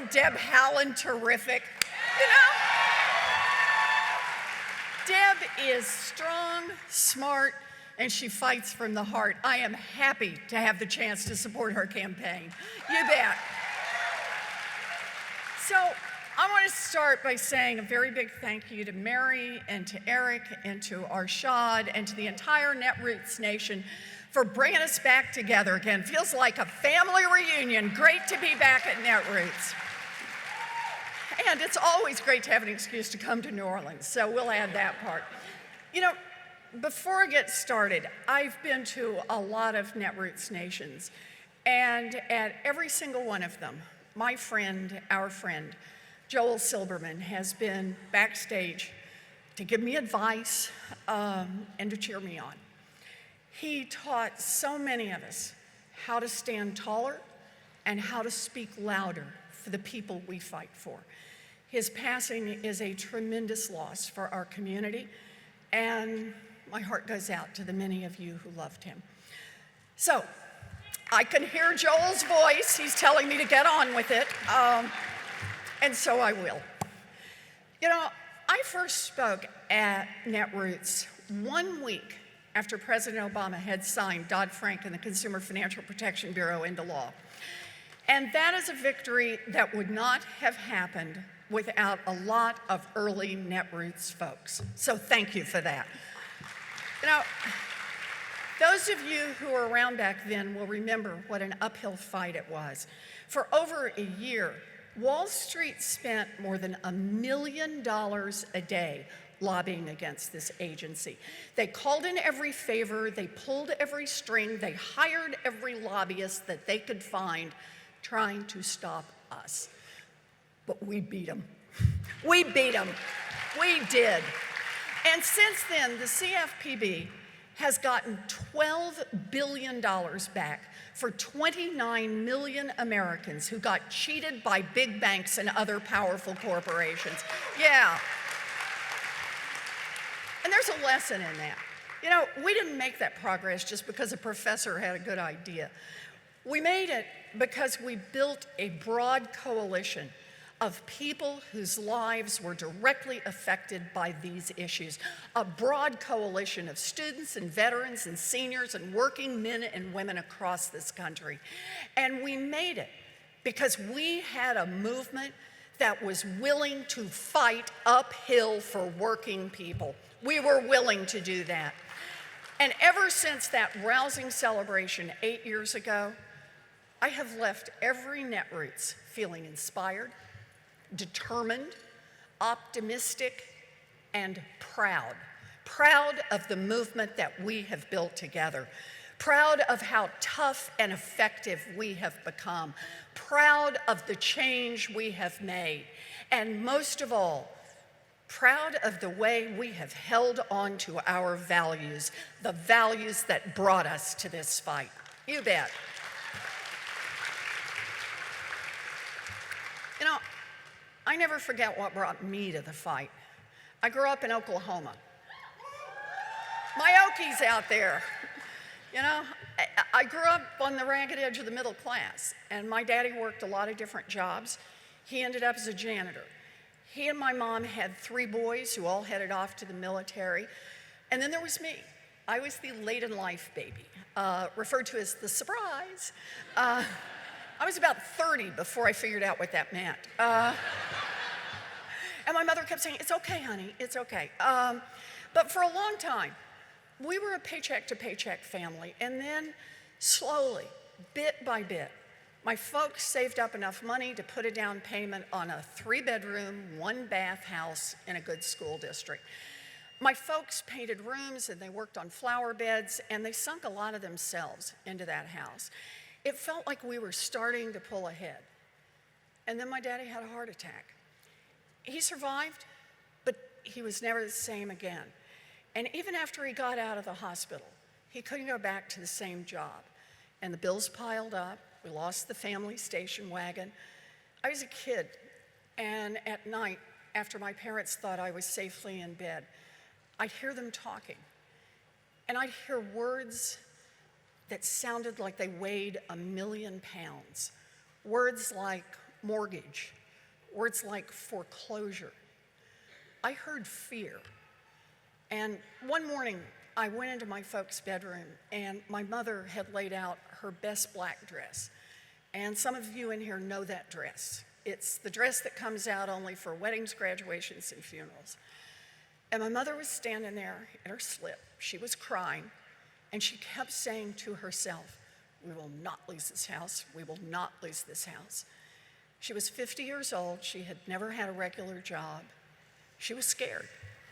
Wasn't Deb Howland terrific? You know? Deb is strong, smart, and she fights from the heart. I am happy to have the chance to support her campaign. You bet. So I want to start by saying a very big thank you to Mary and to Eric and to Arshad and to the entire Netroots Nation for bringing us back together again. Feels like a family reunion. Great to be back at Netroots. And it's always great to have an excuse to come to New Orleans, so we'll add that part. You know, before I get started, I've been to a lot of Netroots nations, and at every single one of them, my friend, our friend, Joel Silberman, has been backstage to give me advice and to cheer me on. He taught so many of us how to stand taller and how to speak louder for the people we fight for. His passing is a tremendous loss for our community, and my heart goes out to the many of you who loved him. So, I can hear Joel's voice. He's telling me to get on with it, and so I will. You know, I first spoke at Netroots 1 week after President Obama had signed Dodd-Frank and the Consumer Financial Protection Bureau into law. And that is a victory that would not have happened without a lot of early Netroots folks. So thank you for that. You know, those of you who were around back then will remember what an uphill fight it was. For over a year, Wall Street spent more than $1 million a day lobbying against this agency. They called in every favor, they pulled every string, they hired every lobbyist that they could find trying to stop us. But we beat them. We beat them. We did. And since then, the CFPB has gotten $12 billion back for 29 million Americans who got cheated by big banks and other powerful corporations. Yeah. And there's a lesson in that. You know, we didn't make that progress just because a professor had a good idea. We made it because we built a broad coalition of people whose lives were directly affected by these issues. A broad coalition of students and veterans and seniors and working men and women across this country. And we made it because we had a movement that was willing to fight uphill for working people. We were willing to do that. And ever since that rousing celebration 8 years ago, I have left every Netroots feeling inspired, determined, optimistic, and proud. Proud of the movement that we have built together. Proud of how tough and effective we have become. Proud of the change we have made. And most of all, proud of the way we have held on to our values, the values that brought us to this fight. You bet. You know, I never forget what brought me to the fight. I grew up in Oklahoma. My Okies out there. You know, I grew up on the ragged edge of the middle class, and my daddy worked a lot of different jobs. He ended up as a janitor. He and my mom had 3 boys who all headed off to the military. And then there was me. I was the late in life baby, referred to as the surprise. I was about 30 before I figured out what that meant. And my mother kept saying, "It's okay, honey, it's okay." But for a long time, we were a paycheck to paycheck family. And then slowly, bit by bit, my folks saved up enough money to put a down payment on a 3-bedroom, 1-bath house in a good school district. My folks painted rooms and they worked on flower beds, and they sunk a lot of themselves into that house. It felt like we were starting to pull ahead. And then my daddy had a heart attack. He survived, but he was never the same again. And even after he got out of the hospital, he couldn't go back to the same job. And the bills piled up. We lost the family station wagon. I was a kid, and at night, after my parents thought I was safely in bed, I'd hear them talking. And I'd hear words that sounded like they weighed 1,000,000 pounds. Words like mortgage, words like foreclosure. I heard fear. And one morning, I went into my folks' bedroom, and my mother had laid out her best black dress. And some of you in here know that dress. It's the dress that comes out only for weddings, graduations, and funerals. And my mother was standing there in her slip. She was crying, and she kept saying to herself, "We will not lose this house. We will not lose this house." She was 50 years old. She had never had a regular job. She was scared.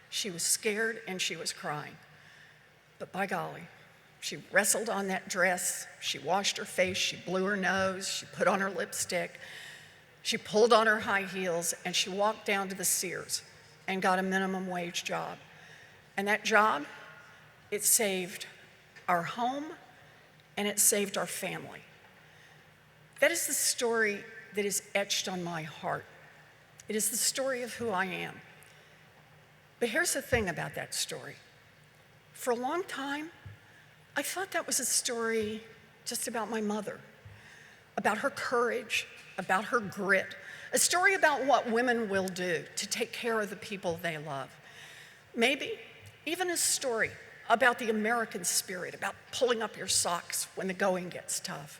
She was scared, and she was crying. But by golly, she wrestled on that dress. She washed her face. She blew her nose. She put on her lipstick. She pulled on her high heels, and she walked down to the Sears and got a minimum wage job. And that job, it saved our home, and it saved our family. That is the story that is etched on my heart. It is the story of who I am. But here's the thing about that story. For a long time, I thought that was a story just about my mother, about her courage, about her grit, a story about what women will do to take care of the people they love. Maybe even a story about the American spirit, about pulling up your socks when the going gets tough.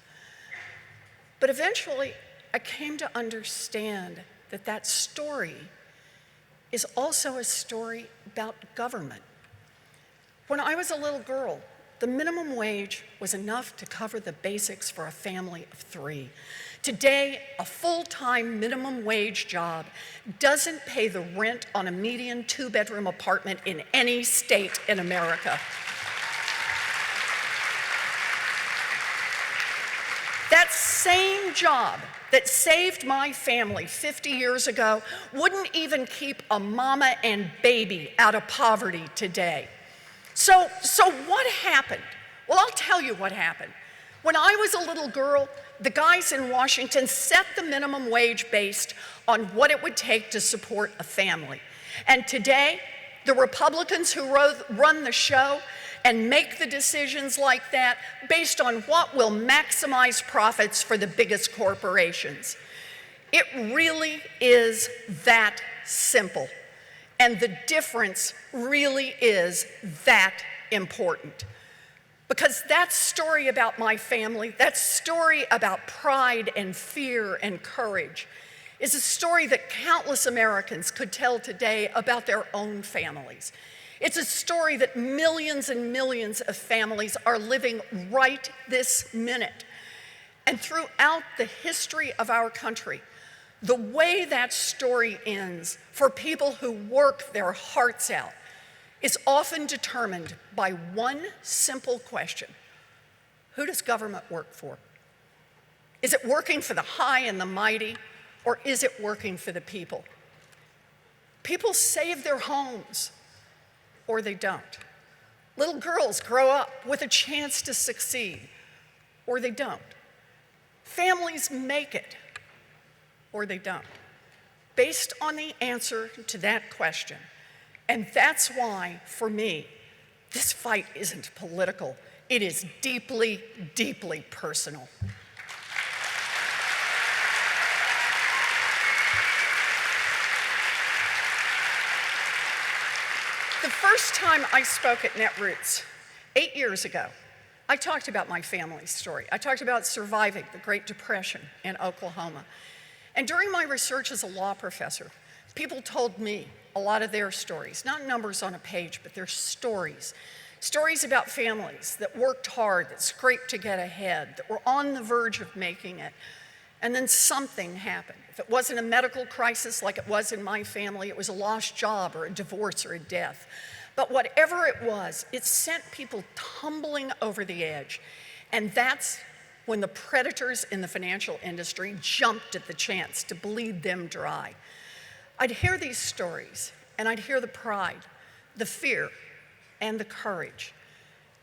But eventually, I came to understand that that story is also a story about government. When I was a little girl, the minimum wage was enough to cover the basics for a family of 3. Today, a full-time minimum wage job doesn't pay the rent on a median 2-bedroom apartment in any state in America. That same job that saved my family 50 years ago wouldn't even keep a mama and baby out of poverty today. So what happened? Well, I'll tell you what happened. When I was a little girl, the guys in Washington set the minimum wage based on what it would take to support a family. And today, the Republicans who run the show and make the decisions like that based on what will maximize profits for the biggest corporations. It really is that simple. And the difference really is that important. Because that story about my family, that story about pride and fear and courage, is a story that countless Americans could tell today about their own families. It's a story that millions and millions of families are living right this minute. And throughout the history of our country, the way that story ends for people who work their hearts out is often determined by one simple question: who does government work for? Is it working for the high and the mighty, or is it working for the people? People save their homes, or they don't. Little girls grow up with a chance to succeed, or they don't. Families make it, or they don't, based on the answer to that question. And that's why, for me, this fight isn't political. It is deeply, deeply personal. The first time I spoke at Netroots, 8 years ago, I talked about my family's story. I talked about surviving the Great Depression in Oklahoma. And during my research as a law professor, people told me a lot of their stories, not numbers on a page, but their stories. Stories about families that worked hard, that scraped to get ahead, that were on the verge of making it, and then something happened. If it wasn't a medical crisis like it was in my family, it was a lost job or a divorce or a death. But whatever it was, it sent people tumbling over the edge. And that's when the predators in the financial industry jumped at the chance to bleed them dry. I'd hear these stories, and I'd hear the pride, the fear, and the courage.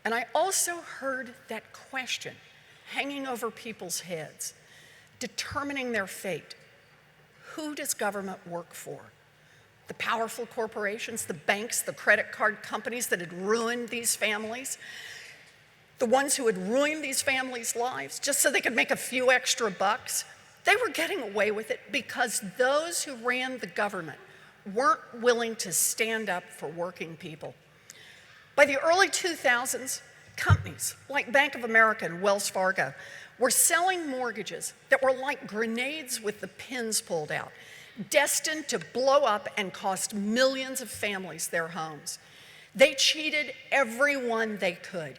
And I also heard that question hanging over people's heads, determining their fate. Who does government work for? The powerful corporations, the banks, the credit card companies that had ruined these families, the ones who had ruined these families' lives just so they could make a few extra bucks, They were getting away with it because those who ran the government weren't willing to stand up for working people. By the early 2000s, companies like Bank of America and Wells Fargo were selling mortgages that were like grenades with the pins pulled out, destined to blow up and cost millions of families their homes. They cheated everyone they could,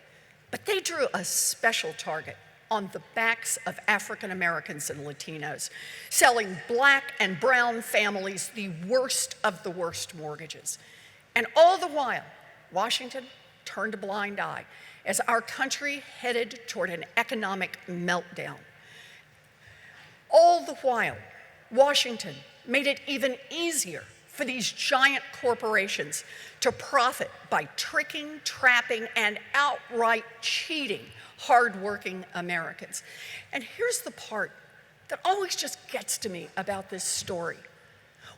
but they drew a special target on the backs of African Americans and Latinos, selling Black and brown families the worst of the worst mortgages. And all the while, Washington turned a blind eye as our country headed toward an economic meltdown. All the while, Washington made it even easier for these giant corporations to profit by tricking, trapping, and outright cheating hardworking Americans. And here's the part that always just gets to me about this story.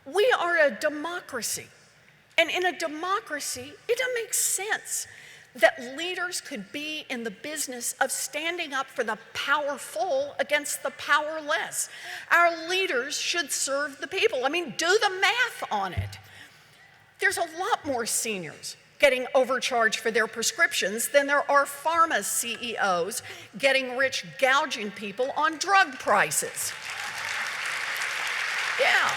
We are a democracy. And in a democracy, it doesn't make sense that leaders could be in the business of standing up for the powerful against the powerless. Our leaders should serve the people. I mean, do the math on it. There's a lot more seniors getting overcharged for their prescriptions than there are pharma CEOs getting rich gouging people on drug prices. Yeah.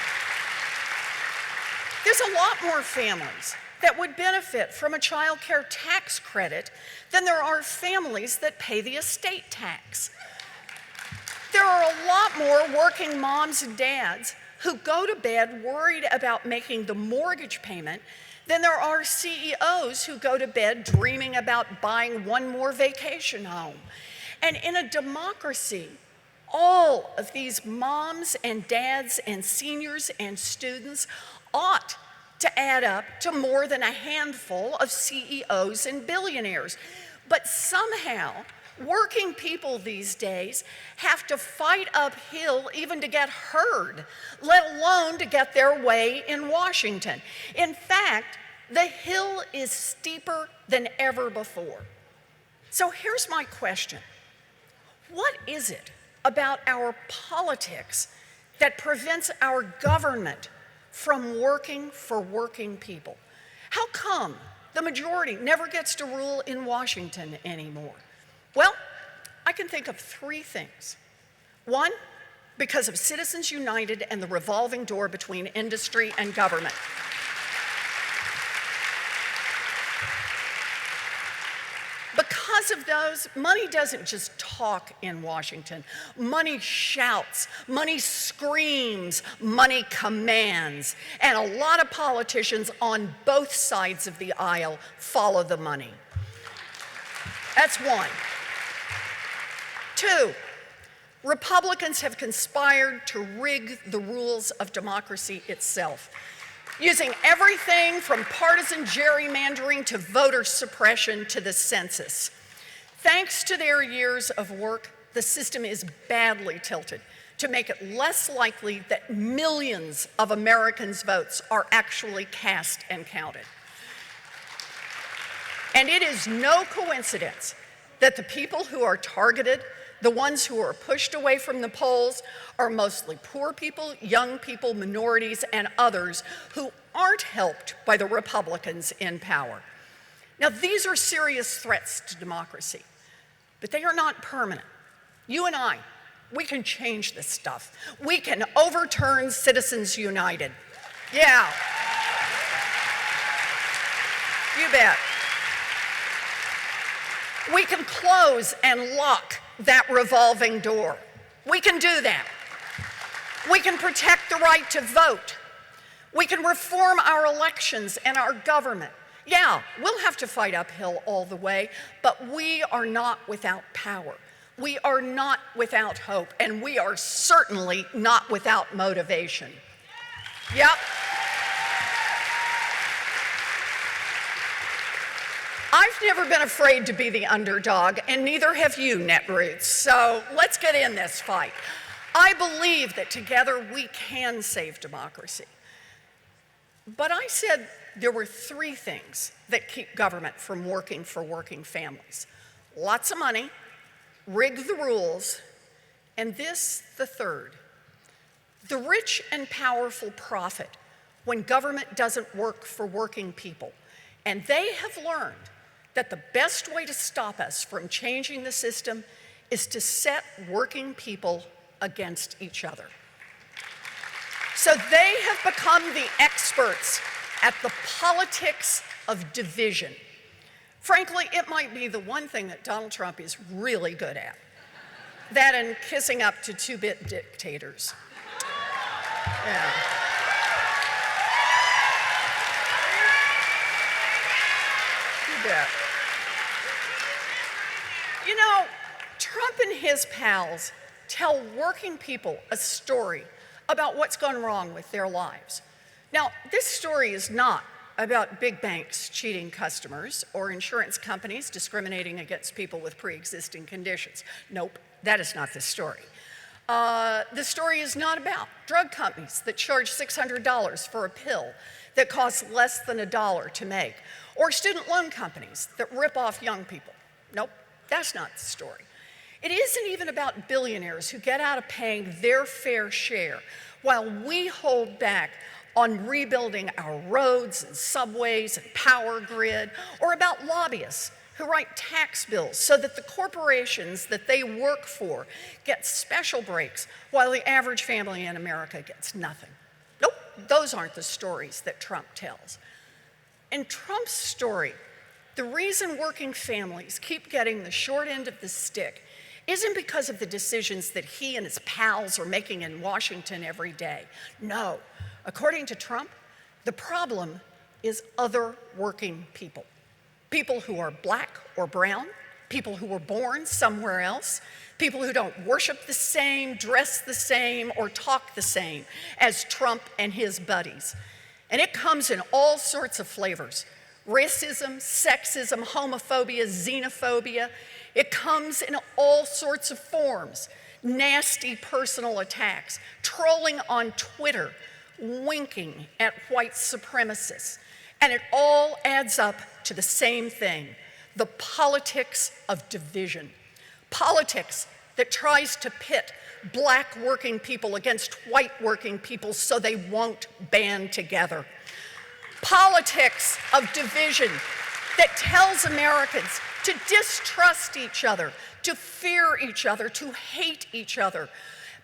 There's a lot more families that would benefit from a child care tax credit than there are families that pay the estate tax. There are a lot more working moms and dads who go to bed worried about making the mortgage payment than there are CEOs who go to bed dreaming about buying one more vacation home. And in a democracy, all of these moms and dads and seniors and students ought to add up to more than a handful of CEOs and billionaires. But somehow, working people these days have to fight uphill even to get heard, let alone to get their way in Washington. In fact, the hill is steeper than ever before. So here's my question. What is it about our politics that prevents our government from working for working people? How come the majority never gets to rule in Washington anymore? Well, I can think of three things. One, because of Citizens United and the revolving door between industry and government. Because of those, money doesn't just talk in Washington. Money shouts, money screams, money commands. And a lot of politicians on both sides of the aisle follow the money. That's one. Two, Republicans have conspired to rig the rules of democracy itself, using everything from partisan gerrymandering to voter suppression to the census. Thanks to their years of work, the system is badly tilted to make it less likely that millions of Americans' votes are actually cast and counted. And it is no coincidence that the people who are targeted, the ones who are pushed away from the polls, are mostly poor people, young people, minorities, and others who aren't helped by the Republicans in power. Now, these are serious threats to democracy, but they are not permanent. You and I, we can change this stuff. We can overturn Citizens United. Yeah. You bet. We can close and lock that revolving door. We can do that. We can protect the right to vote. We can reform our elections and our government. Yeah, we'll have to fight uphill all the way, but we are not without power. We are not without hope, and we are certainly not without motivation. Yep. I've never been afraid to be the underdog, and neither have you, Netroots, so let's get in this fight. I believe that together we can save democracy. But I said there were three things that keep government from working for working families. Lots of money, rig the rules, and this, the third, The rich and powerful profit when government doesn't work for working people. And they have learned that the best way to stop us from changing the system is to set working people against each other. So they have become the experts at the politics of division. Frankly, it might be the one thing that Donald Trump is really good at. That and kissing up to two-bit dictators. Yeah. You bet. You know, Trump and his pals tell working people a story about what's gone wrong with their lives. Now, this story is not about big banks cheating customers or insurance companies discriminating against people with pre-existing conditions. Nope, that is not the story. The story is not about drug companies that charge $600 for a pill that costs less than $1 to make, or student loan companies that rip off young people. Nope, that's not the story. It isn't even about billionaires who get out of paying their fair share while we hold back on rebuilding our roads and subways and power grid, or about lobbyists who write tax bills so that the corporations that they work for get special breaks while the average family in America gets nothing. Nope, those aren't the stories that Trump tells. In Trump's story, the reason working families keep getting the short end of the stick isn't because of the decisions that he and his pals are making in Washington every day. No, according to Trump, the problem is other working people. People who are black or brown, people who were born somewhere else, people who don't worship the same, dress the same, or talk the same as Trump and his buddies. And it comes in all sorts of flavors: racism, sexism, homophobia, xenophobia. It comes in all sorts of forms: nasty personal attacks, trolling on Twitter, winking at white supremacists. And it all adds up to the same thing: the politics of division. Politics that tries to pit black working people against white working people so they won't band together. Politics of division that tells Americans to distrust each other, to fear each other, to hate each other.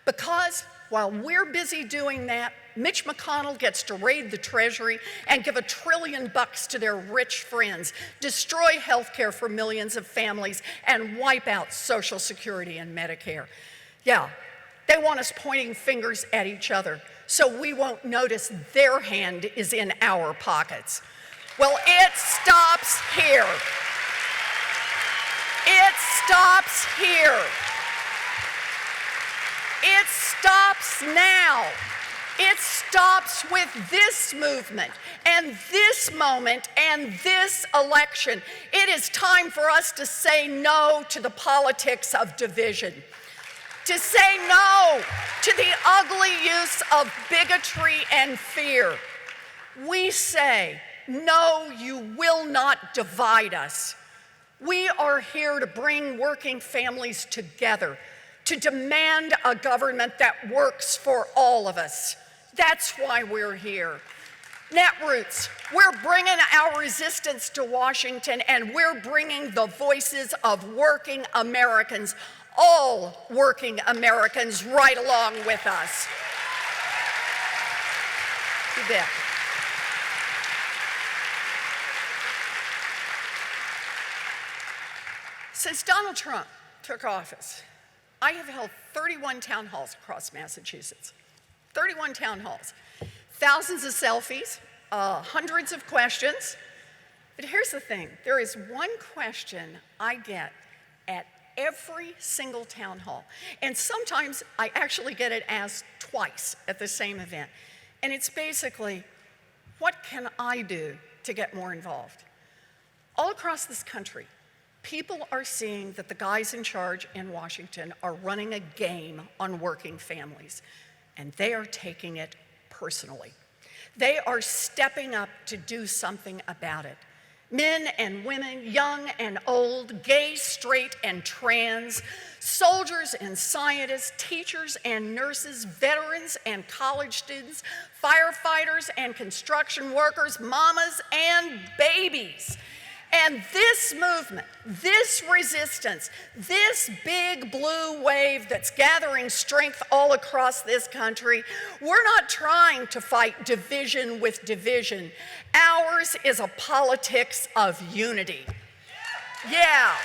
Because while we're busy doing that, Mitch McConnell gets to raid the Treasury and give $1 trillion to their rich friends, destroy health care for millions of families, and wipe out Social Security and Medicare. Yeah, they want us pointing fingers at each other so we won't notice their hand is in our pockets. Well, it stops here. It stops here. It stops now. It stops with this movement and this moment and this election. It is time for us to say no to the politics of division, to say no to the ugly use of bigotry and fear. We say, no, you will not divide us. We are here to bring working families together, to demand a government that works for all of us. That's why we're here. Netroots, we're bringing our resistance to Washington, and we're bringing the voices of working Americans, all working Americans, right along with us. You bet. Since Donald Trump took office, I have held 31 town halls across Massachusetts. 31 town halls, thousands of selfies, hundreds of questions. But here's the thing, there is one question I get at every single town hall. And sometimes I actually get it asked twice at the same event. And it's basically, what can I do to get more involved? All across this country, people are seeing that the guys in charge in Washington are running a game on working families. And they are taking it personally. They are stepping up to do something about it. Men and women, young and old, gay, straight, and trans, soldiers and scientists, teachers and nurses, veterans and college students, firefighters and construction workers, mamas and babies. And this movement, this resistance, this big blue wave that's gathering strength all across this country, we're not trying to fight division with division. Ours is a politics of unity. Yeah.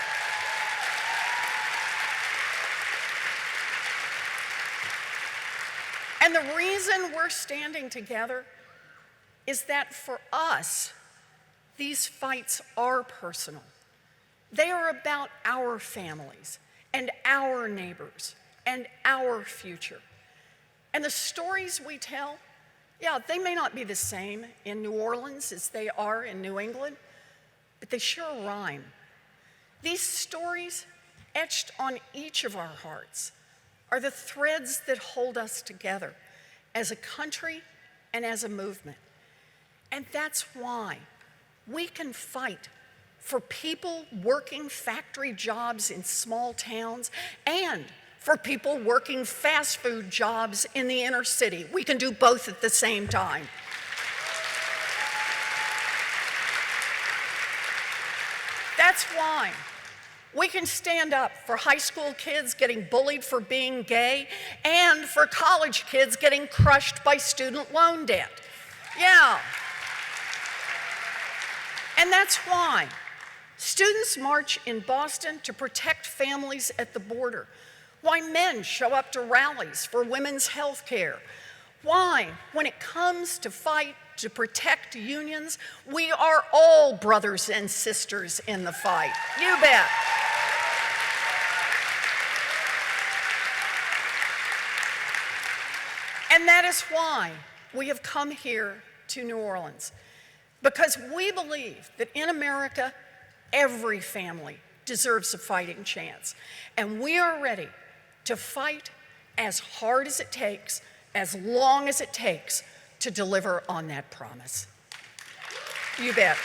And the reason we're standing together is that for us, these fights are personal. They are about our families and our neighbors and our future. And the stories we tell, yeah, they may not be the same in New Orleans as they are in New England, but they sure rhyme. These stories, etched on each of our hearts, are the threads that hold us together as a country and as a movement. And that's why we can fight for people working factory jobs in small towns and for people working fast food jobs in the inner city. We can do both at the same time. That's why we can stand up for high school kids getting bullied for being gay and for college kids getting crushed by student loan debt. Yeah. And that's why students march in Boston to protect families at the border, why men show up to rallies for women's health care, why, when it comes to fight to protect unions, we are all brothers and sisters in the fight. You bet. And that is why we have come here to New Orleans. Because we believe that in America, every family deserves a fighting chance. And we are ready to fight as hard as it takes, as long as it takes, to deliver on that promise. You bet.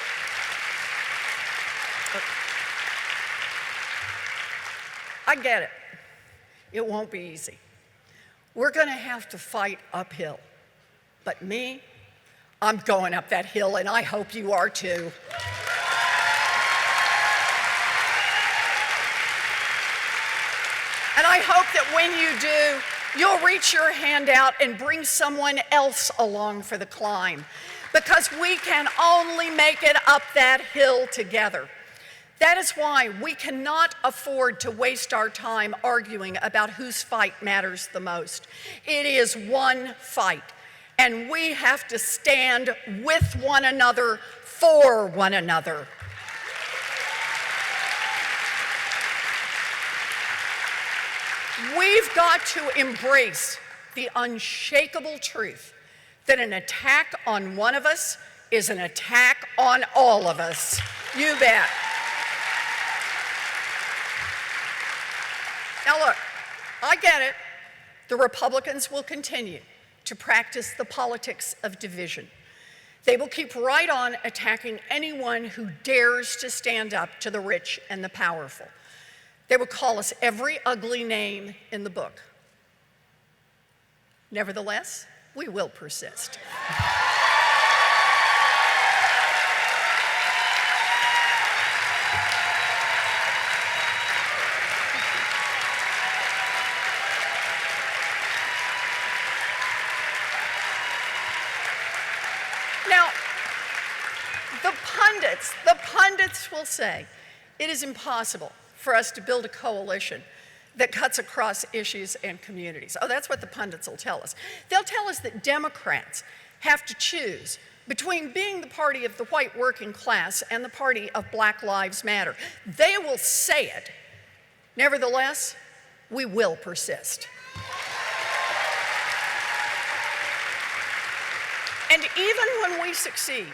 I get it. It won't be easy. We're going to have to fight uphill. But me, I'm going up that hill, and I hope you are too. And I hope that when you do, you'll reach your hand out and bring someone else along for the climb, because we can only make it up that hill together. That is why we cannot afford to waste our time arguing about whose fight matters the most. It is one fight. And we have to stand with one another, for one another. We've got to embrace the unshakable truth that an attack on one of us is an attack on all of us. You bet. Now look, I get it. The Republicans will continue to practice the politics of division. They will keep right on attacking anyone who dares to stand up to the rich and the powerful. They will call us every ugly name in the book. Nevertheless, we will persist. Now, the pundits will say it is impossible for us to build a coalition that cuts across issues and communities. Oh, that's what the pundits will tell us. They'll tell us that Democrats have to choose between being the party of the white working class and the party of Black Lives Matter. They will say it. Nevertheless, we will persist. And even when we succeed,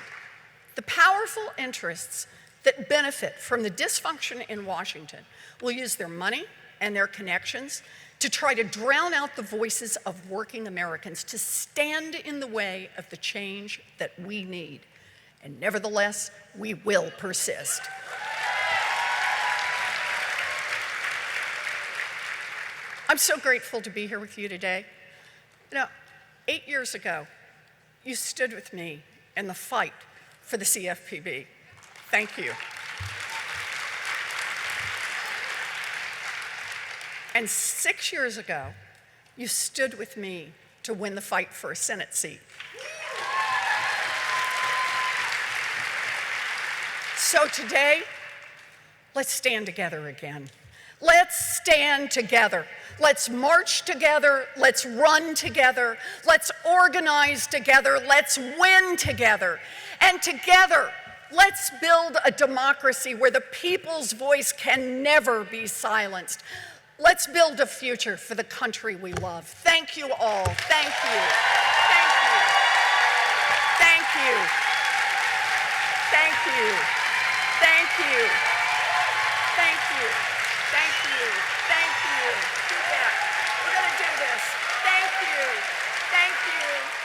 the powerful interests that benefit from the dysfunction in Washington will use their money and their connections to try to drown out the voices of working Americans, to stand in the way of the change that we need. and nevertheless, we will persist. I'm so grateful to be here with you today. You know, 8 years ago, you stood with me in the fight for the CFPB. Thank you. And 6 years ago, you stood with me to win the fight for a Senate seat. So today, let's stand together again. Let's stand together. Let's march together. Let's run together. Let's organize together. Let's win together. And together, let's build a democracy where the people's voice can never be silenced. Let's build a future for the country we love. Thank you all. Thank you. Thank you. Thank you. Thank you. Thank you. Thank you. Thank you. Thank you. Do that. We're going to do this. Thank you. Thank you.